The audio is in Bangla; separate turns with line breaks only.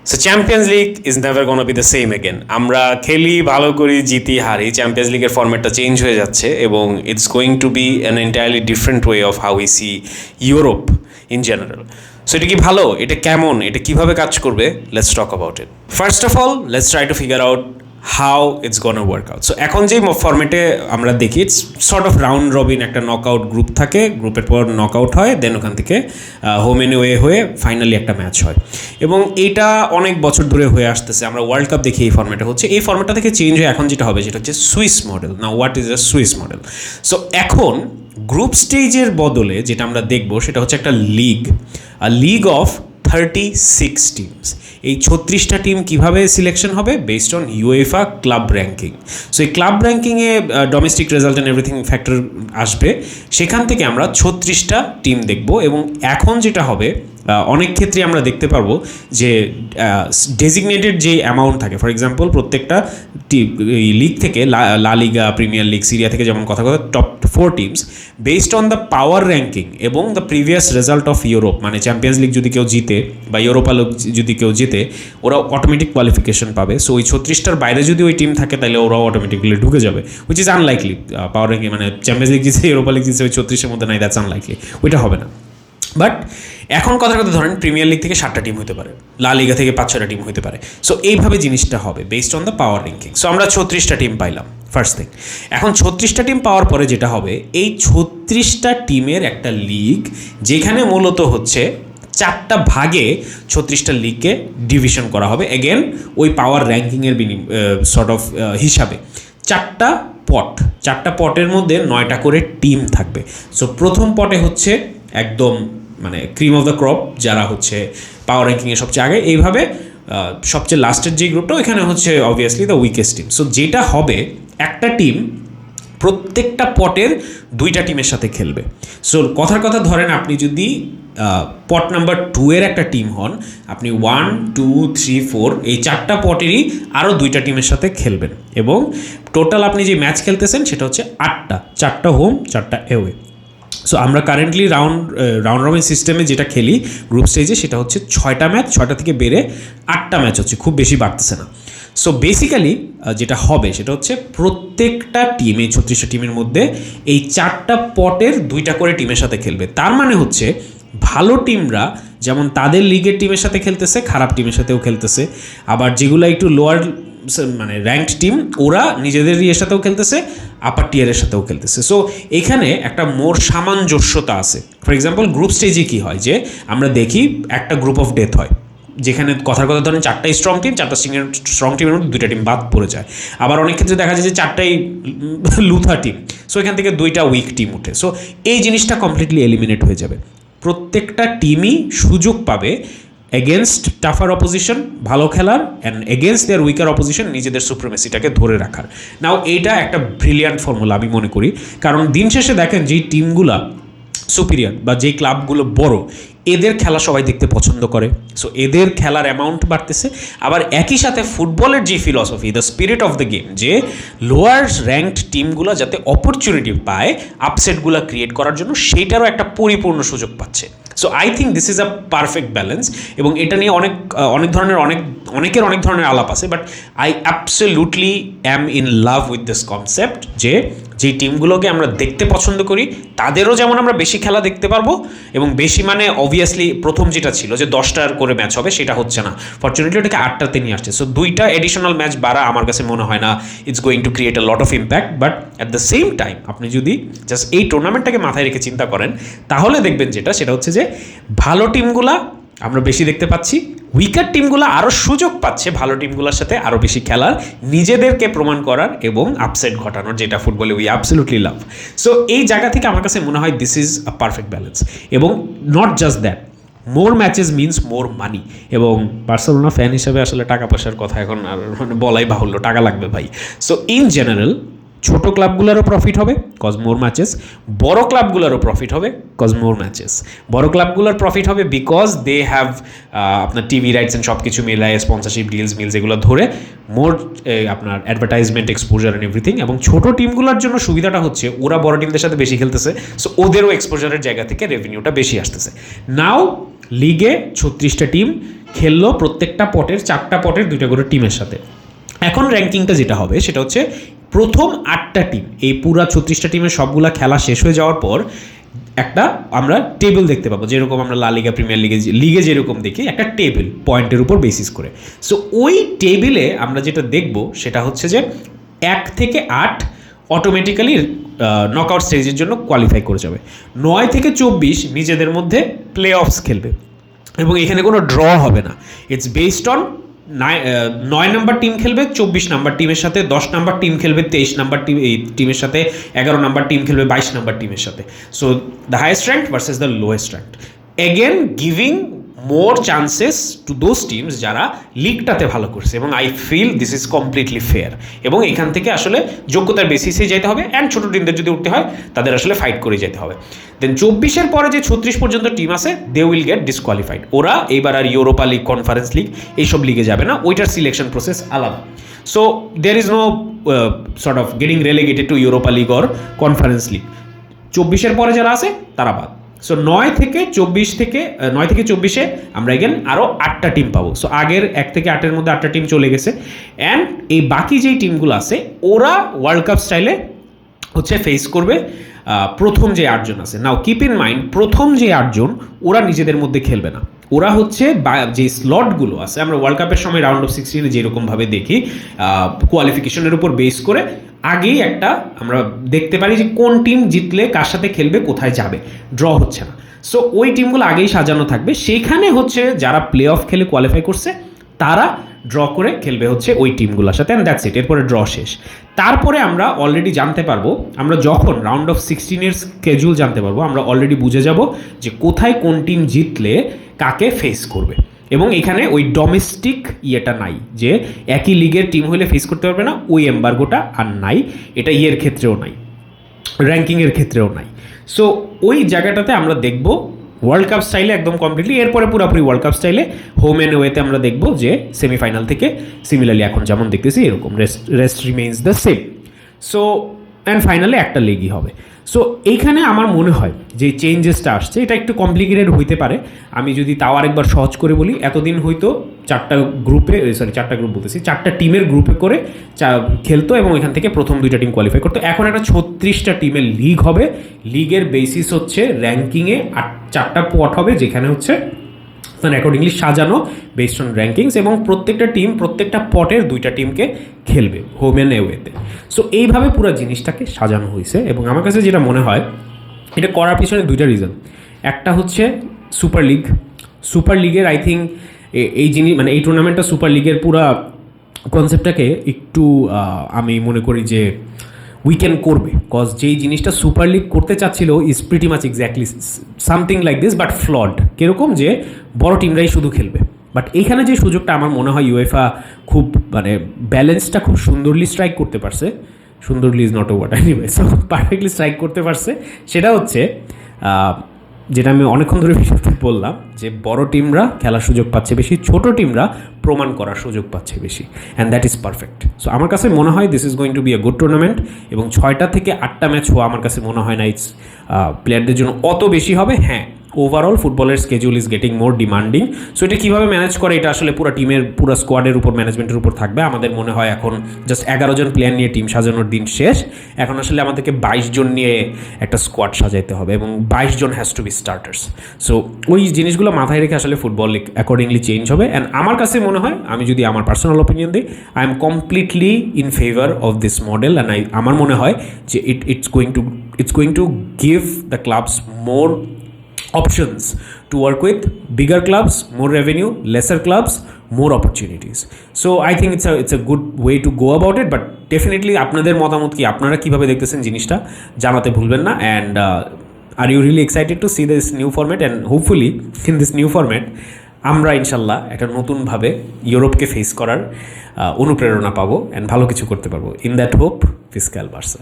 So champions league is never gonna be the same again. আমরা খেলি, ভালো করি, জিতি, হারি, চ্যাম্পিয়ন্স লিগের ফর্ম্যাটটা চেঞ্জ হয়ে যাচ্ছে এবং it's going two be an entirely different way of how we see Europe in general. So এটা কি ভালো? এটা কেমন? এটা কিভাবে কাজ করবে? Let's talk about it. First of all let's try to figure out how it's gonna work out. So এখন যেই ফর্মেটে আমরা দেখি, it's sort of round robin, একটা নকআউট গ্রুপ থাকে, গ্রুপের পর নকআউট হয়, দেন ওখান থেকে হোম এন্ড ওয়ে হয়ে ফাইনালি একটা ম্যাচ হয় এবং এইটা অনেক বছর ধরে হয়ে আসতেছে। আমরা ওয়ার্ল্ড কাপ দেখি এই ফর্মেটে হচ্ছে, এই ফর্মেটটা থেকে চেঞ্জ হয়ে এখন যেটা হবে সেটা হচ্ছে সুইস মডেল। না, what is a Swiss model? So এখন গ্রুপ স্টেজের বদলে যেটা আমরা দেখবো সেটা হচ্ছে একটা league, a league of 36 teams. এই 36টা টিম কীভাবে সিলেকশন হবে? Based on UEFA club ranking. So এই ক্লাব র্যাঙ্কিংয়ে domestic result and everything factor আসবে, সেখান থেকে আমরা 36টা টিম দেখব এবং এখন যেটা হবে অনেক ক্ষেত্রে আমরা দেখতে পারবো যে ডেজিগনেটেড যে অ্যামাউন্ট থাকে, ফর এক্সাম্পল প্রত্যেকটা এই লিগ থেকে লা লিগা, প্রিমিয়ার লিগ, সিরিয়া থেকে যেমন কথা top 4 teams based on the power ranking এবং the previous result of Europe, মানে চ্যাম্পিয়ন্স লিগ যদি কেউ জিতে বা ইউরোপা লিগ যদি কেউ জিতে, ওরা অটোমেটিক কোয়ালিফিকেশন পাবে। সো ওই 36টার বাইরে যদি ওই টিম থাকে তাহলে ওরাও অটোমেটিকলি ঢুকে যাবে, which is unlikely. Power ranking মানে চ্যাম্পিয়ন্স লিগ জিতছে, ইউরোপা লিগ জিতছে, ওই 36এর মধ্যে নাই, দ্যাটস আনলাইকলি, ওইটা হবে না। বাট এখন কথার কথা ধরেন প্রিমিয়ার লিগ থেকে 7টা টিম হতে পারে, লা লিগা থেকে 5-6টা টিম হতে পারে। সো এইভাবে জিনিসটা হবে based on the power ranking. So আমরা 36টা টিম পাইলাম, ফার্স্ট থিং। এখন 36টা টিম পাওয়ার পরে যেটা হবে, এই 36টা টিমের একটা লিগ, যেখানে মূলত হচ্ছে 4টা ভাগে 36টা লিগকে ডিভিশন করা হবে, এগেন ওই পাওয়ার র্যাঙ্কিংয়ের সর্ট অফ হিসাবে। 4টা পটের মধ্যে 9টা করে টিম থাকবে। সো প্রথম পটে হচ্ছে একদম মানে ক্রিম অফ দ্য ক্রপ, যারা হচ্ছে পাওয়ার র্যাঙ্কিংয়ে সবচেয়ে আগে, এইভাবে সবচেয়ে লাস্টের যে গ্রুপটা ওইখানে হচ্ছে obviously the weakest team. So যেটা হবে, একটা টিম প্রত্যেকটা পটের 2টা টিমের সাথে খেলবে। সো কথার কথা ধরেন আপনি যদি পট নাম্বার 2 এর একটা টিম হন, আপনি 1, 2, 3, 4 এই 4টা পটেরই আরও 2টা টিমের সাথে খেলবেন এবং টোটাল আপনি যে ম্যাচ খেলতেছেন সেটা হচ্ছে 8টা, 4টা হোম, 4টা অ্যাওয়ে। সো আমরা কারেন্টলি রাউন্ড রবিন সিস্টেমে যেটা খেলি গ্রুপ স্টেজে, সেটা হচ্ছে 6টা ম্যাচ, 6টা থেকে বেড়ে 8টা ম্যাচ হচ্ছে, খুব বেশি বাড়তেছে না। সো বেসিক্যালি যেটা হবে সেটা হচ্ছে প্রত্যেকটা টিম, এই 36টা টিমের মধ্যে এই 4টা পটের 2টা করে টিমের সাথে খেলবে। তার মানে হচ্ছে ভালো টিমরা যেমন তাদের লিগের টিমের সাথে খেলতেছে, খারাপ টিমের সাথেও খেলতেছে, আবার যেগুলো একটু লোয়ার মানে র্যাঙ্কড টিম ওরা নিজেদের ইয়ের সাথেও খেলতেছে, আপার টিয়ারের সাথেও খেলতেছে। সো এখানে একটা মোর সামঞ্জস্যতা আছে। ফর এক্সাম্পল গ্রুপ স্টেজে কী হয় যে আমরা দেখি একটা গ্রুপ অফ ডেথ হয়, যেখানে কথার কথা ধরেন 4টাই স্ট্রং টিম, 4টা স্ট্রং টিমের মধ্যে 2টা টিম বাদ পড়ে যায়। আবার অনেক ক্ষেত্রে দেখা যায় যে 4টাই লুথা টিম, সো এখান থেকে 2টা উইক টিম উঠে। সো এই জিনিসটা কমপ্লিটলি এলিমিনেট হয়ে যাবে। প্রত্যেকটা টিমই সুযোগ পাবে এগেনস্ট টাফার অপোজিশন ভালো খেলার, and against their weaker opposition নিজেদের সুপ্রিমেসিটাকে ধরে রাখার। নাও এইটা একটা ব্রিলিয়ান্ট ফর্মুলা আমি মনে করি, কারণ দিন শেষে দেখেন যেই টিমগুলা সুপিরিয়র বা যেই ক্লাবগুলো বড়, এদের খেলা সবাই দেখতে পছন্দ করে। সো এদের খেলার অ্যামাউন্ট বাড়তেছে। আবার একই সাথে ফুটবলের যে philosophy, the spirit of the game, যে লোয়ার র্যাঙ্কড টিমগুলো যাতে অপরচুনিটি পায় আপসেটগুলো ক্রিয়েট করার জন্য, সেইটারও একটা পরিপূর্ণ সুযোগ পাচ্ছে। So I think this is a perfect balance এবং এটা নিয়ে অনেকের অনেক ধরনের আলাপ আছে, but I absolutely am in love with this concept যে যেই টিমগুলোকে আমরা দেখতে পছন্দ করি তাদেরও যেমন আমরা বেশি খেলা দেখতে পারবো, এবং বেশি মানে অবভিয়াসলি প্রথম যেটা ছিল যে 10টার করে ম্যাচ হবে সেটা হচ্ছে না, ফর্চুনেটলি ওটাকে 8টাতে নিয়ে আসছে। সো 2টা এডিশনাল ম্যাচ বাড়া আমার কাছে মনে হয় না it's going to create a lot of impact, but at the same time আপনি যদি জাস্ট এই টুর্নামেন্টটাকে মাথায় রেখে চিন্তা করেন, তাহলে দেখবেন সেটা হচ্ছে যে ভালো টিমগুলা আমরা বেশি দেখতে পাচ্ছি, উইকার টিমগুলো আরও সুযোগ পাচ্ছে ভালো টিমগুলোর সাথে আরও বেশি খেলার, নিজেদেরকে প্রমাণ করার এবং আপসেট ঘটানোর, যেটা ফুটবলে উই অ্যাবসলিউটলি লাভ। সো এই জায়গা থেকে আমার কাছে মনে হয় this is a perfect balance. এবং not just that, more matches means more money. এবং বার্সেলোনা ফ্যান হিসেবে আসলে টাকা পয়সার কথা এখন আর মানে বলাই বাহুল্য, টাকা লাগবে ভাই। সো ইন জেনারেল ছোটো ক্লাবগুলোরও প্রফিট হবে কজ মোর ম্যাচেস, বড় ক্লাবগুলোরও প্রফিট হবে কজ মোর ম্যাচেস। বড় ক্লাবগুলোর প্রফিট হবে বিকজ দে হ্যাভ আপনার টিভি রাইটস অ্যান্ড সব কিছু মেলায়, স্পন্সরশিপ মিলস এগুলো ধরে মোর আপনার অ্যাডভার্টাইজমেন্ট এক্সপোজার অ্যান্ড এভরিথিং। এবং ছোটো টিমগুলোর জন্য সুবিধাটা হচ্ছে ওরা বড় টিমদের সাথে বেশি খেলতেছে, সো ওদেরও এক্সপোজারের জায়গা থেকে রেভিনিউটা বেশি আসতেছে। নাও লিগে 36টা টিম খেললো, প্রত্যেকটা পটের 4টা পটের 2টা করে টিমের সাথে। এখন র্যাঙ্কিংটা যেটা হবে সেটা হচ্ছে প্রথম 8টা টিম, এই পুরা 36টা টিমের সবগুলা খেলা শেষ হয়ে যাওয়ার পর একটা আমরা টেবিল দেখতে পাবো, যেরকম আমরা লা লিগা, প্রিমিয়ার লিগে যেরকম দেখি একটা টেবিল পয়েন্টের উপর বেসিস করে। সো ওই টেবিলে আমরা যেটা দেখব সেটা হচ্ছে যে 1 থেকে 8 অটোমেটিক্যালি নকআউট স্টেজের জন্য কোয়ালিফাই করে যাবে। 9 থেকে 24 নিজেদের মধ্যে প্লে অফস খেলবে এবং এখানে কোনো ড্র হবে না। It's based on 9 number team খেলবে 24 নাম্বার টিমের সাথে, 10 নাম্বার টিম খেলবে 23 নাম্বার টিমের সাথে, 11 নাম্বার টিম খেলবে 22 নাম্বার টিমের সাথে। So the highest rank versus the lowest rank, again giving more chances to those teams যারা লিগটাতে ভালো করছে, এবং I feel this is completely fair. এবং এখান থেকে আসলে যোগ্যতার বেসিসে যেতে হবে, অ্যান্ড ছোটো টিমদের যদি উঠতে হয় তাদের আসলে ফাইট করে যেতে হবে। দেন 24-এর পরে যে 36 পর্যন্ত টিম আছে দে উইল গেট ডিসকোয়ালিফাইড। ওরা এইবার আর ইউরোপা লিগ, কনফারেন্স লিগ এইসব লিগে যাবে না, ওইটার সিলেকশন প্রসেস আলাদা। So there is no sort of getting relegated to Europa league or conference league. 24-এর পরে যারা আছে তারা বাদ। সো 9 থেকে 24-এ আমরা এগেন আরও 8টা টিম পাবো। সো আগের 1 থেকে 8-এর মধ্যে 8টা টিম চলে গেছে, অ্যান্ড এই বাকি যেই টিমগুলো আছে ওরা ওয়ার্ল্ড কাপ স্টাইলে হচ্ছে ফেস করবে প্রথম যে 8 জন আছে। নাও কিপ ইন মাইন্ড, প্রথম যে 8 জন ওরা নিজেদের মধ্যে খেলবে না, ওরা হচ্ছে যে স্লটগুলো আছে আমরা ওয়ার্ল্ড কাপের সময় রাউন্ড অফ 16 যেরকমভাবে দেখি কোয়ালিফিকেশনের উপর বেস করে আগেই একটা আমরা দেখতে পারি যে কোন টিম জিতলে কার সাথে খেলবে, কোথায় যাবে, ড্র হচ্ছে না। সো ওই টিমগুলো আগেই সাজানো থাকবে, সেইখানে হচ্ছে যারা প্লে অফ খেলে কোয়ালিফাই করছে তারা ড্র করে খেলবে হচ্ছে ওই টিমগুলোর সাথে, অ্যান্ড দ্যাটস ইট, এরপরে ড্র শেষ। তারপরে আমরা অলরেডি জানতে পারবো, আমরা যখন রাউন্ড অফ 16-এর স্কেজুল জানতে পারবো আমরা অলরেডি বুঝে যাব যে কোথায় কোন টিম জিতলে কাকে ফেস করবে। এবং এখানে ওই ডোমেস্টিক ইয়েটা নাই যে একই লিগের টিম হলে ফেস করতে পারবে না, ওই এম্বার্গোটা আর নাই। এটা ইয়ের ক্ষেত্রেও নাই, র্যাঙ্কিংয়ের ক্ষেত্রেও নাই। সো ওই জায়গাটাতে আমরা দেখব ওয়ার্ল্ড কাপ স্টাইলে একদম কমপ্লিটলি। এরপরে পুরোপুরি ওয়ার্ল্ড কাপ স্টাইলে হোম অ্যান্ড ওয়েতে আমরা দেখব যে সেমিফাইনাল থেকে সিমিলারলি এখন যেমন দেখতেছি এরকম rest remains the same. So and ফাইনালে একটা লিগই হবে। সো এইখানে আমার মনে হয় যে চেঞ্জেসটা আসছে এটা একটু কমপ্লিকেটেড হইতে পারে। আমি যদি তাও আরেকবার সহজ করে বলি, এতদিন হয়তো 4টা টিমের গ্রুপে করে খেলতো এবং এখান থেকে প্রথম 2টা টিম কোয়ালিফাই করতো। এখন একটা 36টা টিমের লিগ হবে, লিগের বেসিস হচ্ছে র্যাঙ্কিংয়ে 4টা পট হবে, যেখানে হচ্ছে অ্যাকর্ডিংলি সাজানো বেসড অন র্যাঙ্কিংস, এবং প্রত্যেকটা টিম প্রত্যেকটা পটের 2টা টিমকে খেলবে হোম অ্যান্ড অ্যাওয়েতে। সো এইভাবে পুরো জিনিসটাকে সাজানো হয়েছে, এবং আমার কাছে যেটা মনে হয় এটা করার পিছনে 2টা রিজন। একটা হচ্ছে সুপার লিগের আই থিঙ্ক এই জিনিস মানে এই টুর্নামেন্টটা সুপার লিগের পুরা কনসেপ্টটাকে একটু আমি মনে করি যে উইকেন্ড করবে, কজ যেই জিনিসটা সুপার লিগ করতে চাচ্ছিল is pretty much exactly something like this but flood. কীরকম যে বড় টিমরাই শুধু খেলবে, বাট এইখানে যে সুযোগটা আমার মনে হয় ইউএফা খুব মানে ব্যালেন্সটা খুব সুন্দরলি স্ট্রাইক করতে পারছে, সুন্দরলি is not a word anyway, so perfectly strike করতে পারছে। সেটা হচ্ছে যেটা আমি অনেকক্ষণ ধরে ভিডিওতে বললাম যে বড় টিমরা খেলার সুযোগ পাচ্ছে বেশি, ছোট টিমরা প্রমাণ করার সুযোগ পাচ্ছে বেশি, and that is perfect. So আমার কাছে মনে হয় this is going to be a good tournament, এবং 6টা থেকে 8টা ম্যাচ হওয়া আমার কাছে মনে হয় না ইটস প্লেয়ারদের জন্য অত বেশি হবে। হ্যাঁ, ওভারঅল ফুটবলের schedule is getting more demanding. So এটা কীভাবে ম্যানেজ করে এটা আসলে পুরো টিমের পুরো স্কোয়াডের উপর, ম্যানেজমেন্টের উপর থাকবে। আমাদের মনে হয় এখন জাস্ট 11 জন প্লেয়ার নিয়ে টিম সাজানোর দিন শেষ, এখন আসলে আমাদেরকে 22 জন নিয়ে একটা স্কোয়াড সাজাইতে হবে, এবং 22 জন has to be starters. So ওই জিনিসগুলো মাথায় রেখে আসলে ফুটবল অ্যাকর্ডিংলি চেঞ্জ হবে। অ্যান্ড আমার কাছে মনে হয়, আমি যদি আমার পার্সোনাল ওপিনিয়ন দিই, I am completely in favour of this model, and আমার মনে হয় যে it's going to give the clubs more options to work with, bigger clubs, more revenue, lesser clubs, more opportunities. So I think it's a good way to go about it, but definitely আপনাদের মতামত কি, আপনারা কিভাবে দেখতেছেন জিনিসটা জানাতে ভুলবেন না। And are you really excited to see this new format? And hopefully in this new format আমরা ইনশাল্লাহ একটা নতুনভাবে ইউরোপকে ফেস করার অনুপ্রেরণা পাবো, অ্যান্ড ভালো কিছু করতে পারবো। In that hope, fiscal Barca.